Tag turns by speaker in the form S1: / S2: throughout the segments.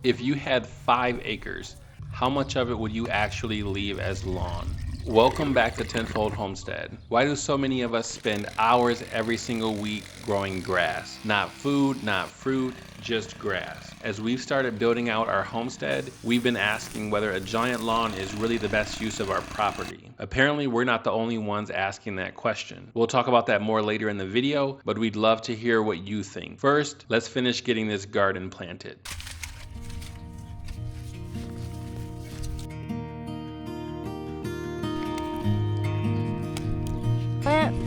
S1: If you had 5 acres, how much of it would you actually leave as lawn? Welcome back to Tenfold Homestead. Why do so many of us spend hours every single week growing grass? Not food, not fruit, just grass. As we've started building out our homestead, we've been asking whether a giant lawn is really the best use of our property. Apparently, we're not the only ones asking that question. We'll talk about that more later in the video, but we'd love to hear what you think. First, let's finish getting this garden planted.
S2: Plants.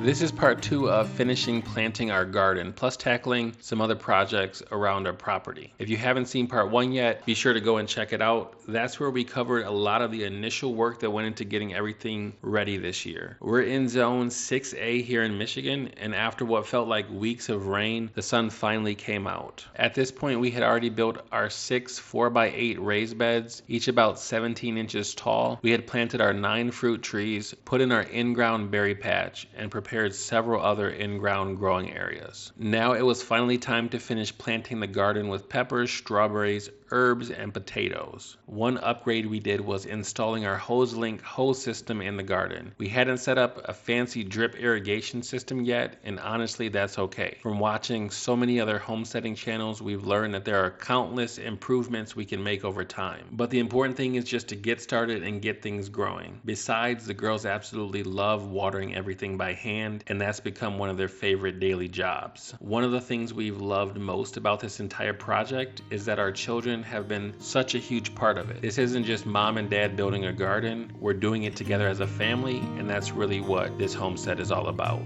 S1: This is part 2 of finishing planting our garden, plus tackling some other projects around our property. If you haven't seen part 1 yet, be sure to go and check it out. That's where we covered a lot of the initial work that went into getting everything ready this year. We're in zone 6A here in Michigan, and after what felt like weeks of rain, the sun finally came out. At this point, we had already built our 6 4x8 raised beds, each about 17 inches tall. We had planted our 9 fruit trees, put in our in-ground berry patch, and prepared several other in-ground growing areas. Now it was finally time to finish planting the garden with peppers, strawberries, herbs, and potatoes. One upgrade we did was installing our HoseLink hose system in the garden. We hadn't set up a fancy drip irrigation system yet, and honestly that's okay. From watching so many other homesteading channels, we've learned that there are countless improvements we can make over time. But the important thing is just to get started and get things growing. Besides, the girls absolutely love watering everything by hand, and that's become one of their favorite daily jobs. One of the things we've loved most about this entire project is that our children have been such a huge part of it. This isn't just mom and dad building a garden, we're doing it together as a family, and that's really what this homestead is all about.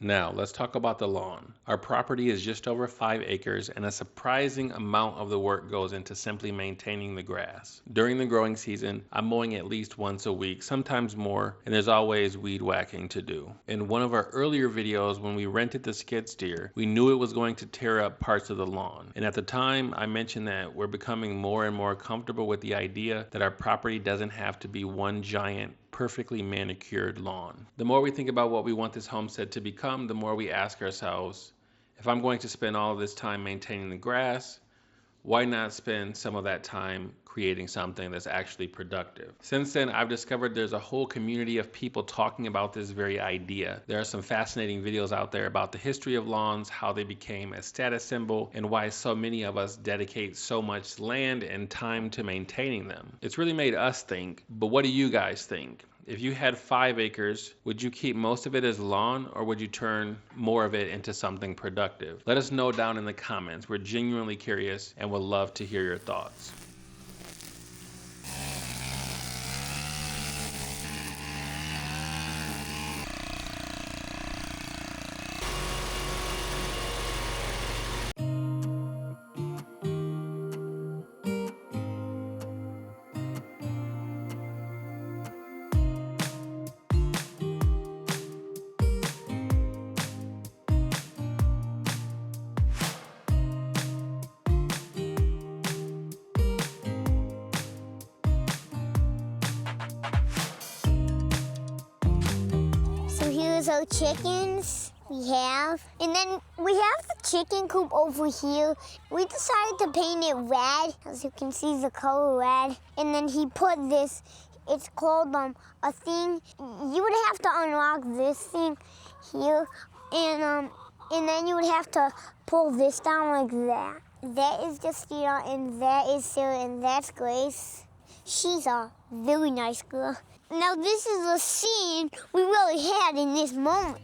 S1: Now, let's talk about the lawn. Our property is just over 5 acres, and a surprising amount of the work goes into simply maintaining the grass. During the growing season, I'm mowing at least once a week, sometimes more, and there's always weed whacking to do. In one of our earlier videos, when we rented the skid steer, we knew it was going to tear up parts of the lawn. And at the time, I mentioned that we're becoming more and more comfortable with the idea that our property doesn't have to be one giant perfectly manicured lawn. The more we think about what we want this homestead to become, the more we ask ourselves, if I'm going to spend all of this time maintaining the grass, why not spend some of that time creating something that's actually productive? Since then, I've discovered there's a whole community of people talking about this very idea. There are some fascinating videos out there about the history of lawns, how they became a status symbol, and why so many of us dedicate so much land and time to maintaining them. It's really made us think, but what do you guys think? If you had 5 acres, would you keep most of it as lawn, or would you turn more of it into something productive? Let us know down in the comments. We're genuinely curious and would love to hear your thoughts.
S2: Here's our chickens we have. And then we have the chicken coop over here. We decided to paint it red. As you can see, the color red. And then he put this, it's called a thing. You would have to unlock this thing here. And then you would have to pull this down like that. That is Justina, and that is Sarah, and that's Grace. She's a very nice girl. Now this is a scene we really had in this moment.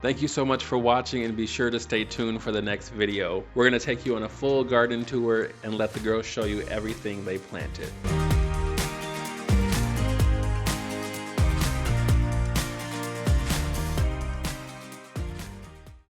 S1: Thank you so much for watching, and be sure to stay tuned for the next video. We're going to take you on a full garden tour and let the girls show you everything they planted.